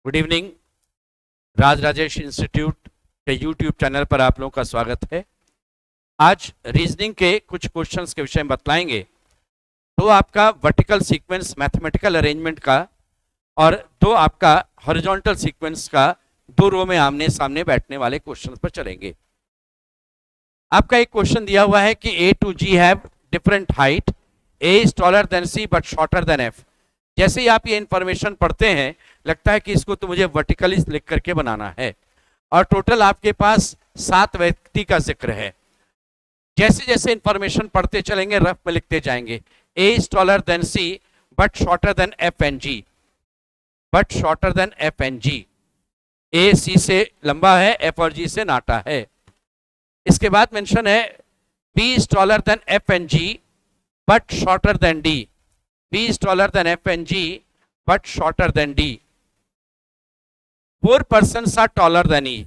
Good evening. Raj Rajesh institute के YouTube channel पर आप लोगों का स्वागत है। आज रीजनिंग के कुछ क्वेश्चंस के विषय में बतलाएंगे। दो आपका वर्टिकल सीक्वेंस मैथमेटिकल अरेंजमेंट का और दो आपका हॉरिजॉन्टल सीक्वेंस का, दो रो में आमने सामने बैठने वाले क्वेश्चंस पर चलेंगे। आपका एक क्वेश्चन दिया हुआ है कि A to G have different height, A is taller than C but shorter than F। जैसे ही आप ये इंफॉर्मेशन पढ़ते हैं लगता है कि इसको तो मुझे वर्टिकली लिख करके बनाना है, और टोटल आपके पास 7 व्यक्ति का जिक्र है। जैसे जैसे इंफॉर्मेशन पढ़ते चलेंगे रफ में लिखते जाएंगे। A is taller than C but shorter than F and G, but shorter than F and G। A C से लंबा है, F और G से नाटा है। इसके बाद मेंशन है B is taller than F and G but shorter than D। B is taller than F and G but shorter than D. 4 persons are taller than E.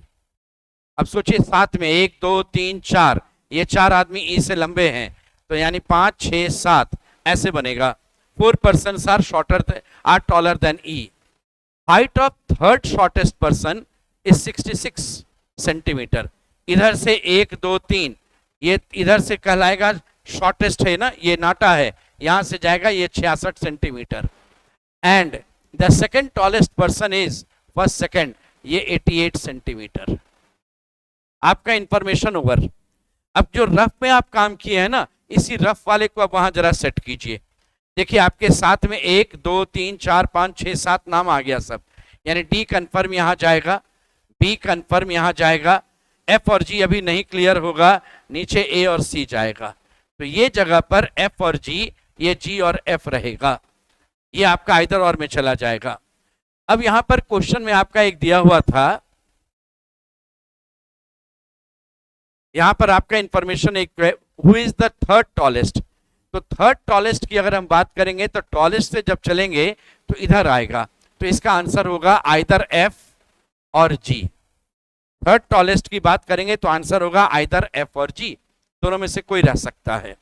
अब सोचिए साथ में 1 2 3 4, ये 4 आदमी E से लंबे हैं, तो यानी 5 6 7 ऐसे बनेगा। 4 persons are taller than E. Height of third shortest person is 66 centimetre. इधर से 1 2 3, ये इधर से कहलाएगा शॉर्टेस्ट है ना, ये नाटा है, यहां से जाएगा ये 66 centimetre. And the second tallest person is first second, ये 88 सेंटीमीटर। आपका इंफॉर्मेशन ओवर। अब जो रफ में आप काम किए हैं ना, इसी रफ वाले को अब वहां जरा सेट कीजिए। देखिए आपके साथ में 1 2 3 4 5 6 7 नाम आ गया सब, यानी डी कंफर्म यहां जाएगा, बी कंफर्म यहां जाएगा, एफ और जी अभी नहीं क्लियर होगा, नीचे ए और सी जाएगा। तो ये जगह पर एफ और जी, ये जी और एफ रहेगा, ये आपका इधर और में चला जाएगा। अब यहां पर क्वेश्चन में आपका एक दिया हुआ था, यहां पर आपका इंफॉर्मेशन एक, who is the third tallest. तो थर्ड टॉलेस्ट की अगर हम बात करेंगे तो टॉलेस्ट से जब चलेंगे तो इधर आएगा, तो इसका आंसर होगा आइदर एफ और जी। थर्ड टॉलेस्ट की बात करेंगे तो आंसर होगा आइदर एफ और जी, दोनों में से कोई रह सकता है।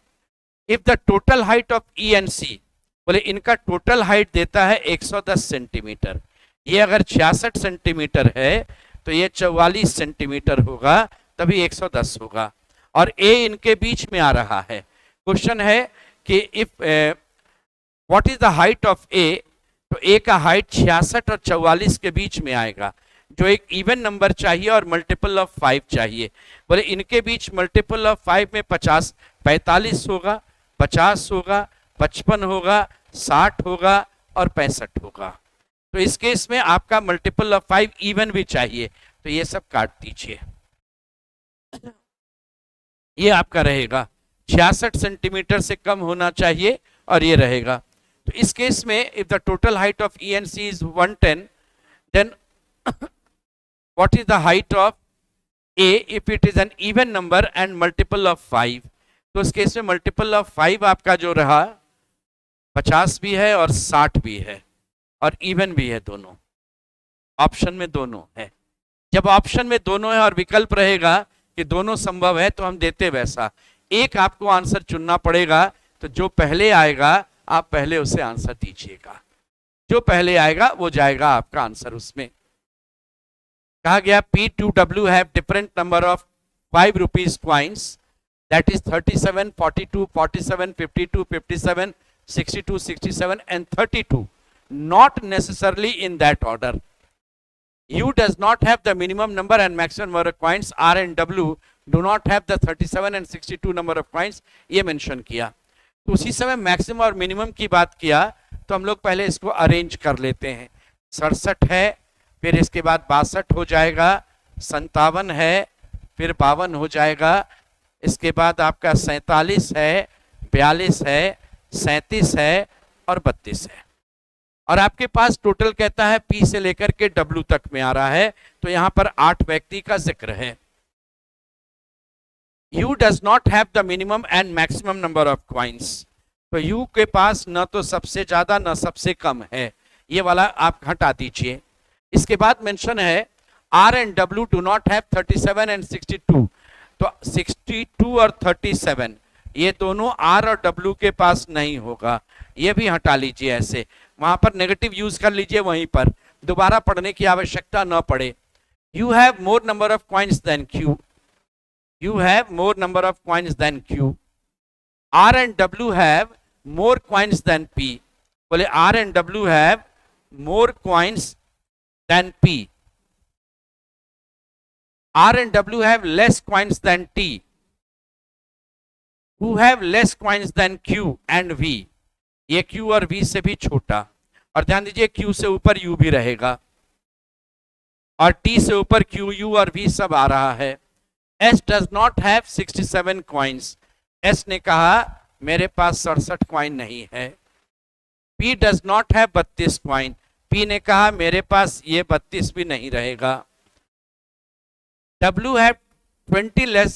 If the total height of E and C, बोले इनका टोटल हाइट देता है 110 सेंटीमीटर, ये अगर 66 सेंटीमीटर है तो ये 44 सेंटीमीटर होगा, तभी 110 होगा। और ए इनके बीच में आ रहा है। क्वेश्चन है कि if what is the height of A, तो ए का हाइट 66 और 44 के बीच में आएगा, जो एक इवन नंबर चाहिए और मल्टीपल ऑफ 5 चाहिए। बोले इनके बीच मल्टीपल ऑफ 5 में 50 45 होगा, 50 होगा, 55 होगा, 60 होगा और 65 होगा। तो इस केस में आपका मल्टीपल ऑफ 5 इवन भी चाहिए, तो ये सब काट दीजिए। ये आपका रहेगा 66 सेंटीमीटर से कम होना चाहिए और ये रहेगा। तो इस केस में if the total height of E and C is 110, then what is the height of A if it is an even number and multiple of 5? तो इस केस में मल्टीपल ऑफ 5 आपका जो रहा 50 भी है और 60 भी है और इवन भी है, दोनों ऑप्शन में दोनों है। जब ऑप्शन में दोनों है और विकल्प रहेगा कि दोनों संभव है तो हम देते वैसा। एक आपको आंसर चुनना पड़ेगा, तो जो पहले आएगा आप पहले उसे आंसर दीजिएगा, जो पहले आएगा वो जाएगा आपका आंसर उसमें। कहा गया P2W have different number of 5 rupees coins, that is 37, 42, 47, 52, 57, 62, 67 and 32, not necessarily in that order. U does not have the minimum number and maximum number of coins. R and W do not have the 37 and 62 number of coins. ये mention किया। तो उसी समय maximum और minimum की बात किया, तो हम लोग पहले इसको अरेंज कर लेते हैं। 67 है, फिर इसके बाद 62 हो जाएगा, 57 है, फिर 52 हो जाएगा, इसके बाद आपका 47 है, 42 है, 37 है और 32 है। और आपके पास टोटल कहता है P से लेकर के W तक में आ रहा है, तो यहां पर 8 व्यक्ति का जिक्र है। U does not have the minimum and maximum number of coins, तो U के पास न तो सबसे ज्यादा न सबसे कम है, ये वाला आप हटा दीजिए। इसके बाद मेंशन है R and W do not have 37 and 62, तो 62 और 37 ये दोनों R और W के पास नहीं होगा, ये भी हटा लीजिए। ऐसे वहां पर नेगेटिव यूज कर लीजिए वहीं पर, दोबारा पढ़ने की आवश्यकता न पड़े। You have more number of coins than Q, you have more number of coins than Q. R and W have more coins than P, बोले R and W have more coins than P. R and W have less coins than T, who have less coins than Q and V। ये Q और V से भी छोटा, और ध्यान दीजिए Q से ऊपर U भी रहेगा, और T से ऊपर Q, U और V सब आ रहा है। S does not have 67 coins, S ने कहा मेरे पास 67 कॉइन नहीं है। P does not have 32 coin, P ने कहा मेरे पास ये 32 भी नहीं रहेगा। W have 20 less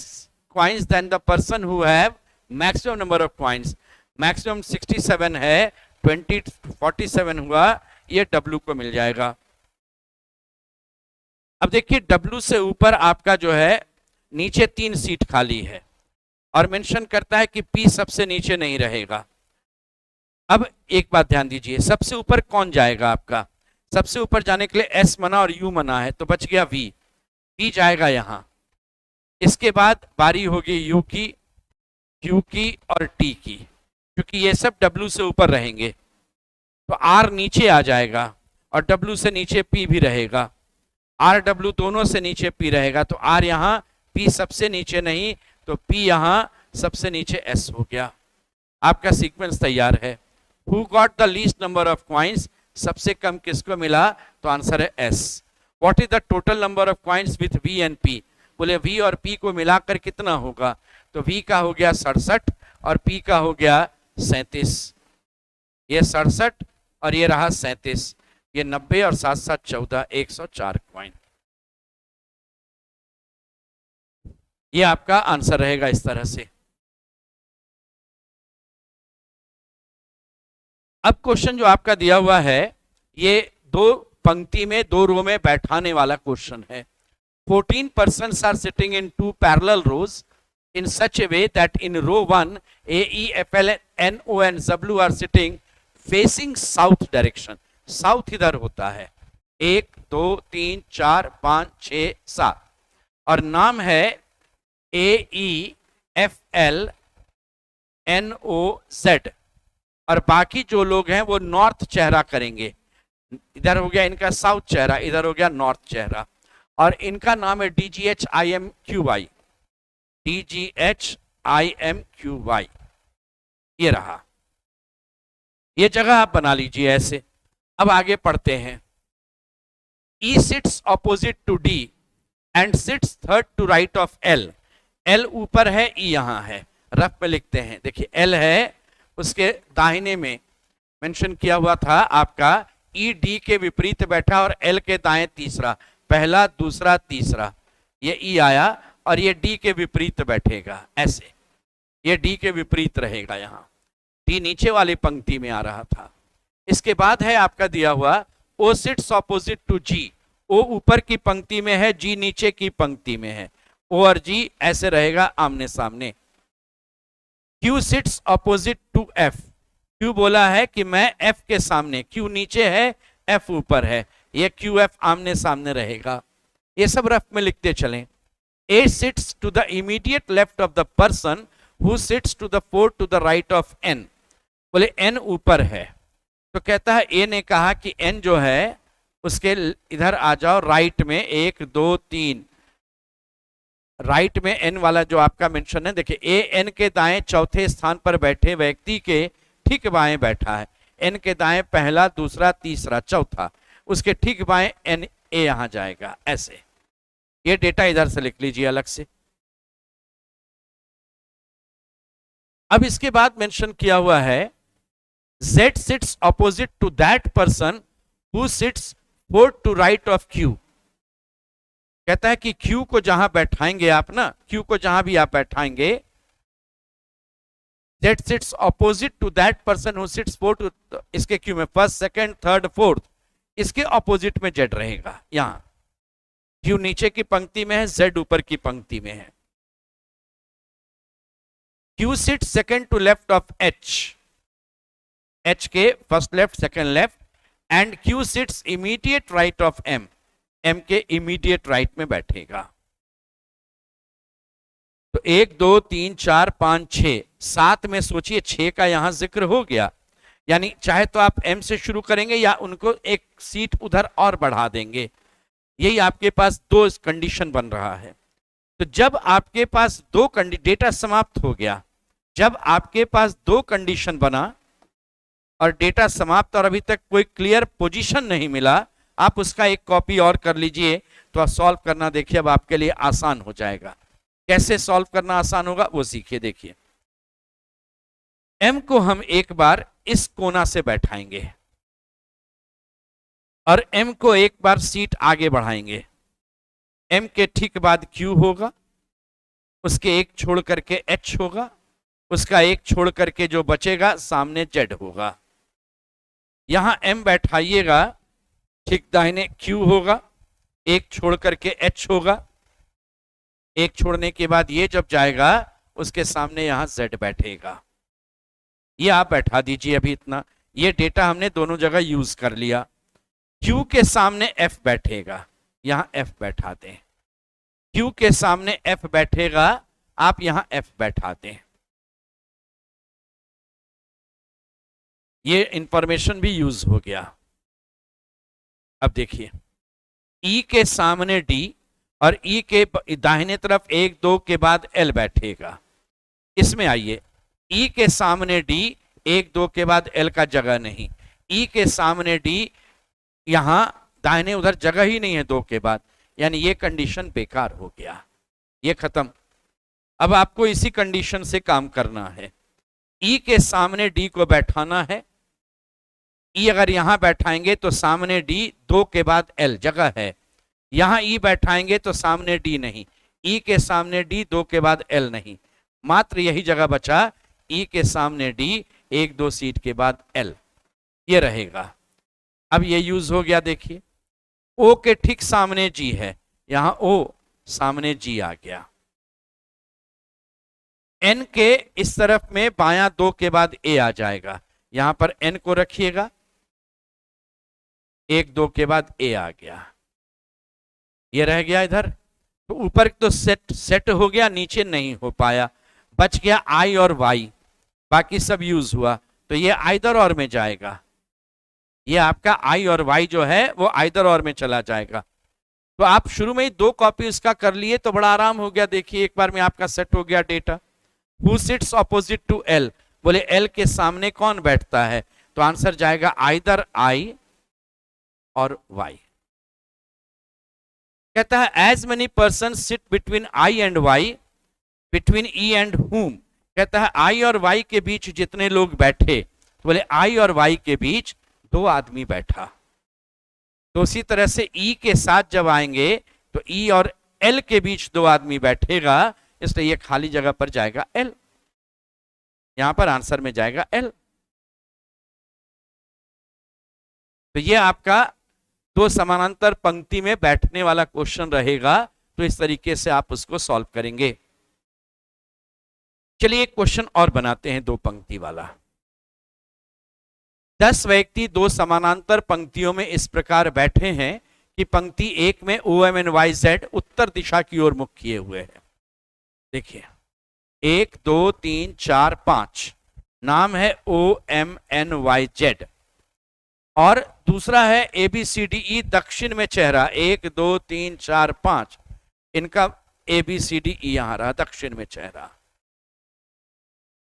coins than the person who have maximum number of coins, maximum 67 है, 20 47 हुआ, ये W को मिल जाएगा। अब देखिए W से ऊपर आपका जो है नीचे 3 सीट खाली है, और मेंशन करता है कि P सबसे नीचे नहीं रहेगा। अब एक बात ध्यान दीजिए, सबसे ऊपर कौन जाएगा आपका? सबसे ऊपर जाने के लिए S मना और U मना है, तो बच गया V, P जाएगा यहां। इसके बाद बारी होगी U की, Q की और T की, क्योंकि ये सब W से ऊपर रहेंगे, तो R नीचे आ जाएगा, और W से नीचे P भी रहेगा, R W दोनों से नीचे P रहेगा, तो R यहाँ, P सबसे नीचे नहीं, तो P यहाँ सबसे नीचे S हो गया। आपका सीक्वेंस तैयार है। Who got the least number of coins, सबसे कम किसको मिला? तो आंसर है S। What is the total number of coins with V and P, बोले V और P को मिलाकर कितना होगा? तो V का हो गया 67 और P का हो गया 37। ये 67 और ये रहा 37, ये 90 और 7 7 14, 104 कॉइन। ये आपका आंसर रहेगा इस तरह से। अब क्वेश्चन जो आपका दिया हुआ है, ये 2 पंक्ति में 2 रो में बैठाने वाला क्वेश्चन है। 14 persons are sitting in 2 parallel rows in such a way that in row 1 A, E, F, L, N, O and W are sitting facing south direction। South इधर होता है, 1 2 3 4 5 6 7, और नाम है A, E, F, L, N, O, Z, और बाकी जो लोग हैं वो नॉर्थ चेहरा करेंगे। इधर हो गया इनका साउथ चेहरा, इधर हो गया नॉर्थ चेहरा, और इनका नाम है DGHIMQY, DGHIMQY, ये रहा। ये जगह आप बना लीजिए ऐसे। अब आगे पढ़ते हैं। E sits opposite to D and sits third to right of L। L ऊपर है, E यहाँ है, रफ में लिखते हैं। देखिए L है, उसके दाहिने में मेंशन किया हुआ था आपका E D के विपरीत बैठा, और L के दाएं तीसरा, पहला दूसरा तीसरा, ये E आया, और ये D के विपरीत बैठेगा ऐसे, ये D के विपरीत रहेगा। यहाँ D नीचे वाली पंक्ति में आ रहा था। इसके बाद है आपका दिया हुआ O sits opposite to G। O ऊपर की पंक्ति में है, G नीचे की पंक्ति में है, O और G ऐसे रहेगा आमने सामने। Q sits opposite to F। Q बोला है कि मैं F के सामने, Q नीचे है, F ऊपर है, ये QF आमने सामने रहेगा। ये सब रफ में लिखते चलें। A sits to the immediate left of the person who sits to the fourth to the right of N। बोले N ऊपर है, तो कहता है A ने कहा कि N जो है उसके इधर आ जाओ राइट में, 1 2 3, राइट में N वाला जो आपका मेंशन है। देखिए A N के दाएं चौथे स्थान पर बैठे व्यक्ति के ठीक बाएं बैठा है, N के दाएं पहला दूसरा तीसरा चौथा, उसके ठीक बाएं N A यहां जाएगा ऐसे। ये डेटा इधर से लिख लीजिए अलग से। अब इसके बाद मेंशन किया हुआ है Z sits opposite to that person who sits fourth to right of Q। कहता है कि Q को जहां बैठाएंगे आप ना, Q को जहां भी आप बैठाएंगे, Z sits opposite to that person who sits fourth to, इसके Q में फर्स्ट सेकंड थर्ड फोर्थ, इसके ऑपोजिट में Z रहेगा। यहां Q नीचे की पंक्ति में है, Z ऊपर की पंक्ति में है। Q sits second to left of H। H के first left second left, and Q sits immediate right of M, M के इमीडिएट राइट में बैठेगा। तो 1 2 3 4 5 6, 7 में सोचिए 6 का यहां जिक्र हो गया, यानी चाहे तो आप एम से शुरू करेंगे या उनको एक सीट उधर और बढ़ा देंगे। यही आपके पास दो कंडीशन बन रहा है। तो जब आपके पास दो डेटा समाप्त हो गया, जब आपके पास दो कंडीशन बना और डेटा समाप्त और अभी तक कोई क्लियर पोजीशन नहीं मिला, आप उसका एक कॉपी और कर लीजिए तो आप सॉल्व करना देखिए अब आपके लिए आसान हो जाएगा। कैसे सॉल्व करना आसान होगा वो सीखिए। देखिए m को हम एक बार इस कोना से बैठाएंगे और m को एक बार सीट आगे बढ़ाएंगे। m के ठीक बाद q होगा, उसके एक छोड़ करके h होगा, उसका एक छोड़ करके जो बचेगा सामने z होगा। यहां m बैठाइएगा, ठीक दाहिने q होगा, एक छोड़ करके h होगा, एक छोड़ने के बाद ये जब जाएगा उसके सामने यहां z बैठेगा। ये आप बैठा दीजिए अभी इतना, ये डेटा हमने दोनों जगह यूज कर लिया। Q के सामने F बैठेगा, यहां F बैठा दें। Q के सामने F बैठेगा, आप यहां F बैठा दें। ये इंफॉर्मेशन भी यूज हो गया। अब देखिए E के सामने D और E के दाहिने तरफ 1 2 के बाद L बैठेगा। इसमें आइए, E के सामने D 1 2 के बाद L का जगह नहीं, E के सामने D यहां दाहिने उधर जगह ही नहीं है 2 के बाद, यानी ये कंडीशन बेकार हो गया, ये खत्म। अब आपको इसी कंडीशन से काम करना है। E के सामने D को बैठाना है। E अगर यहां बैठाएंगे तो सामने D 2 के बाद L जगह है, यहां E बैठाएंगे तो सामने D नहीं, E के सामने D 2 के बाद L नहीं, मात्र यही जगह बचा E के सामने D 1 2 सीट के बाद L, ये रहेगा। अब ये यूज हो गया। देखिए O के ठीक सामने G है, यहां O सामने G आ गया। N के इस तरफ में बायां 2 के बाद A आ जाएगा, यहां पर N को रखिएगा, 1 2 के बाद A आ गया, ये रह गया इधर। तो ऊपर तो सेट हो गया, नीचे नहीं हो पाया, बच गया I और Y, बाकी सब यूज हुआ, तो ये आइदर और में जाएगा। ये आपका I और Y जो है वो आइदर और में चला जाएगा। तो आप शुरू में ही 2 कॉपी उसका कर लिए तो बड़ा आराम हो गया। देखिए एक बार में आपका सेट हो गया data. Who sits opposite to L, बोले L के सामने कौन बैठता है, तो आंसर जाएगा आइदर I और Y। कहता है as many person sit between I and Y, between E and whom, कहता है I और Y के बीच जितने लोग बैठे, तो बोले I और Y के बीच 2 आदमी बैठा। तो उसी तरह से E के साथ जब आएंगे तो E और L के बीच 2 आदमी बैठेगा, इसलिए ये खाली जगह पर जाएगा L, यहां पर आंसर में जाएगा L। तो ये आपका 2 समानांतर पंक्ति में बैठने वाला क्वेश्चन रहेगा। तो इस तरीके से आप उसको सॉल्व करेंगे। चलिए एक क्वेश्चन और बनाते हैं 2 पंक्ति वाला। 10 व्यक्ति 2 समानांतर पंक्तियों में इस प्रकार बैठे हैं कि पंक्ति 1 में OMNYZ उत्तर दिशा की ओर मुख किए हुए है। देखिए 1 2 3 4 5 नाम है OMNYZ, और दूसरा है ABCDE दक्षिण में चेहरा 1 2 3 4 5, इनका ABCDE यहां रहा दक्षिण में चेहरा।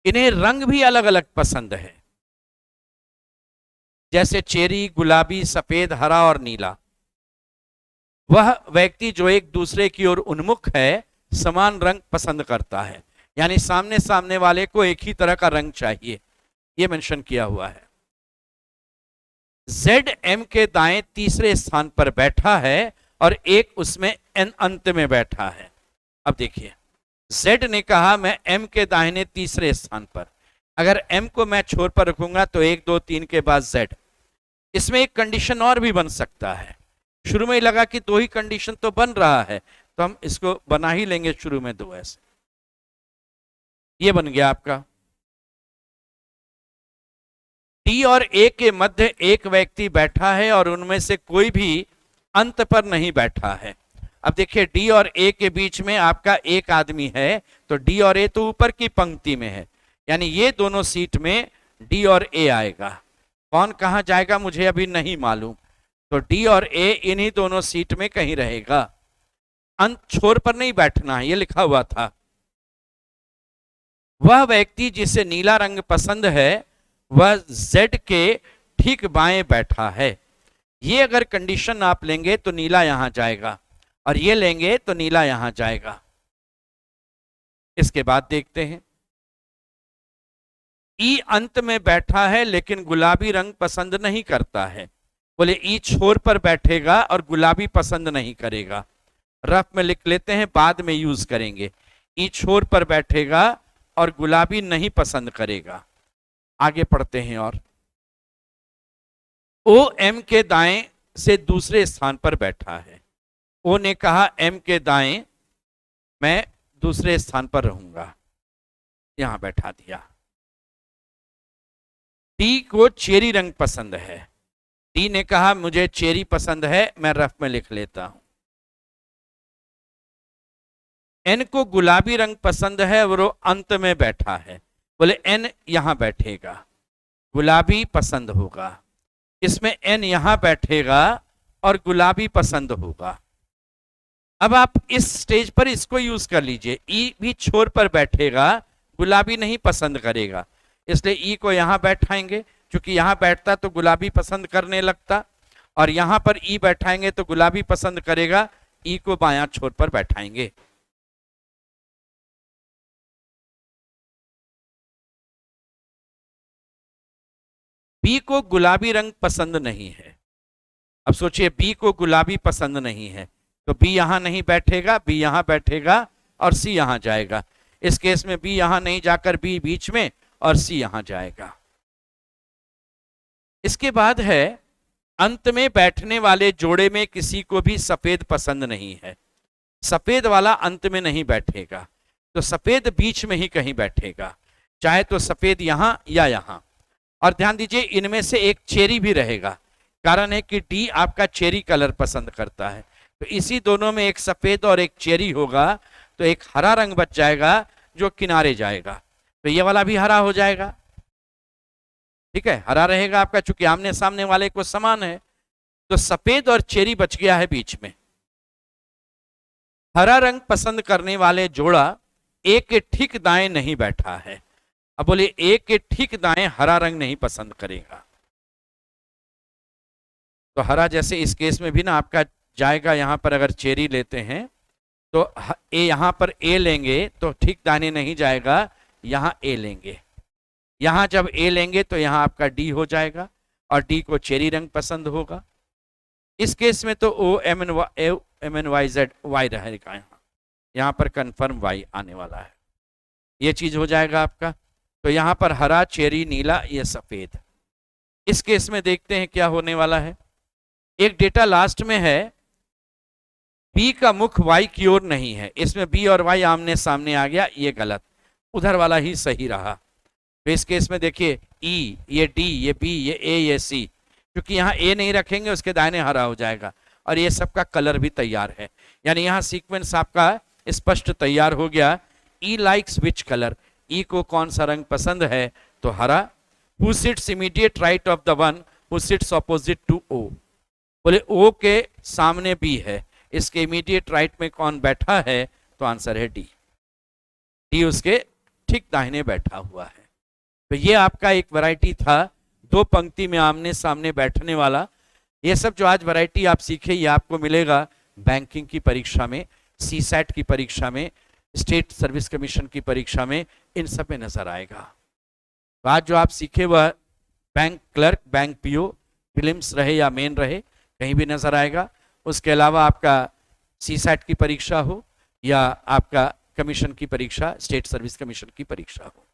इन्हें रंग भी अलग अलग पसंद है, जैसे चेरी, गुलाबी, सफेद, हरा और नीला। वह व्यक्ति जो एक दूसरे की ओर उन्मुख है समान रंग पसंद करता है, यानी सामने सामने वाले को एक ही तरह का रंग चाहिए, यह मेंशन किया हुआ है। Z M के दाएं तीसरे स्थान पर बैठा है और एक उसमें N अंत में बैठा है। अब देखिए Z ने कहा मैं M के दाहिने तीसरे स्थान पर, अगर M को मैं छोर पर रखूंगा तो 1 2 3 के बाद Z। इसमें एक कंडीशन और भी बन सकता है, शुरू में ही लगा कि 2 ही कंडीशन तो बन रहा है तो हम इसको बना ही लेंगे शुरू में 2 ऐसे। ये बन गया आपका डी और ए के मध्य एक व्यक्ति बैठा है और उनमें से कोई भी अंत पर नहीं बैठा है। अब देखिए डी और ए के बीच में आपका एक आदमी है, तो डी और ए तो ऊपर की पंक्ति में है, यानी ये दोनों सीट में डी और ए आएगा। कौन कहां जाएगा मुझे अभी नहीं मालूम, तो डी और ए इन्हीं दोनों सीट में कहीं रहेगा। अंत छोर पर नहीं बैठना है, ये लिखा हुआ था। वह व्यक्ति जिसे नीला रंग पसंद है वह जेड के ठीक बाएं बैठा है। ये अगर कंडीशन आप लेंगे तो नीला यहां जाएगा, और ये लेंगे तो नीला यहां जाएगा। इसके बाद देखते हैं, ई अंत में बैठा है लेकिन गुलाबी रंग पसंद नहीं करता है। बोले ई छोर पर बैठेगा और गुलाबी पसंद नहीं करेगा। रफ में लिख लेते हैं, बाद में यूज करेंगे। ई छोर पर बैठेगा और गुलाबी नहीं पसंद करेगा। आगे पढ़ते हैं, और ओ एम के दाएं से दूसरे स्थान पर बैठा है। ओ ने कहा एम के दाएं मैं दूसरे स्थान पर रहूंगा, यहां बैठा दिया। डी को चेरी रंग पसंद है। डी ने कहा मुझे चेरी पसंद है, मैं रफ में लिख लेता हूं। एन को गुलाबी रंग पसंद है और वो अंत में बैठा है। बोले एन यहां बैठेगा, गुलाबी पसंद होगा। इसमें एन यहां बैठेगा और गुलाबी पसंद होगा। अब आप इस स्टेज पर इसको यूज कर लीजिए। ई भी छोर पर बैठेगा, गुलाबी नहीं पसंद करेगा, इसलिए ई को यहां बैठाएंगे। क्योंकि यहां बैठता तो गुलाबी पसंद करने लगता, और यहां पर ई बैठाएंगे तो गुलाबी पसंद करेगा। ई को बायां छोर पर बैठाएंगे। बी को गुलाबी रंग पसंद नहीं है। अब सोचिए बी को गुलाबी पसंद नहीं है, तो बी यहां नहीं बैठेगा, बी यहां बैठेगा और सी यहां जाएगा। इस केस में बी यहां नहीं जाकर बी बीच में और सी यहां जाएगा। इसके बाद है, अंत में बैठने वाले जोड़े में किसी को भी सफेद पसंद नहीं है। सफेद वाला अंत में नहीं बैठेगा, तो सफेद बीच में ही कहीं बैठेगा, चाहे तो सफेद यहां या यहां। और ध्यान दीजिए इनमें से एक चेरी भी रहेगा, कारण है कि डी आपका चेरी कलर पसंद करता है, तो इसी दोनों में एक सफेद और एक चेरी होगा, तो एक हरा रंग बच जाएगा जो किनारे जाएगा। तो ये वाला भी हरा हो जाएगा, ठीक है, हरा रहेगा आपका, चूंकि आमने सामने वाले को समान है। तो सफेद और चेरी बच गया है बीच में। हरा रंग पसंद करने वाले जोड़ा एक के ठीक दाएं नहीं बैठा है। अब बोलिए एक के ठीक दाएं हरा रंग नहीं पसंद करेगा, तो हरा जैसे इस केस में भी ना आपका जाएगा। यहां पर अगर चेरी लेते हैं तो ए, यहां पर ए लेंगे तो ठीक दाने नहीं जाएगा, यहां ए लेंगे। यहां जब ए लेंगे तो यहां आपका डी हो जाएगा, और डी को चेरी रंग पसंद होगा। इस केस में तो O M N Y Z Y रहेगा, यहां पर कंफर्म वाई आने वाला है। ये चीज हो जाएगा आपका। तो यहां पर हरा, चेरी, नीला, ये सफेद। इस केस में देखते हैं क्या होने वाला है। एक डेटा लास्ट में है, बी का मुख वाई की ओर नहीं है। इसमें बी और वाई आमने सामने आ गया, ये गलत, उधर वाला ही सही रहा। तो इस केस में देखिए ई, ये डी, ये बी, ये ए, ये सी, क्योंकि यहाँ ए नहीं रखेंगे उसके दाहिने हरा हो जाएगा, और ये सबका कलर भी तैयार है, यानी यहाँ सीक्वेंस आपका स्पष्ट तैयार हो गया। ई लाइक्स विच कलर, ई को कौन सा रंग पसंद है, तो हरा। Who sits immediate right of the one who sits opposite to O, बोले ओ के सामने बी है, इसके इमीडिएट राइट में कौन बैठा है, तो आंसर है डी। डी उसके ठीक दाहिने बैठा हुआ है। तो ये आपका एक वैरायटी था, दो पंक्ति में आमने सामने बैठने वाला। ये सब जो आज वैरायटी आप सीखे, ये आपको मिलेगा बैंकिंग की परीक्षा में, सीसैट की परीक्षा में, स्टेट सर्विस कमीशन की परीक्षा में, इन सब में नजर आएगा। तो आज जो आप सीखे वह bank clerk, bank PO, prelims रहे या मेन रहे, कहीं भी नजर आएगा। उसके अलावा आपका सीसैट की परीक्षा हो या आपका कमीशन की परीक्षा, स्टेट सर्विस कमीशन की परीक्षा हो।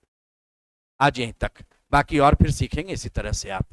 आज यहीं तक, बाकी और फिर सीखेंगे इसी तरह से आप।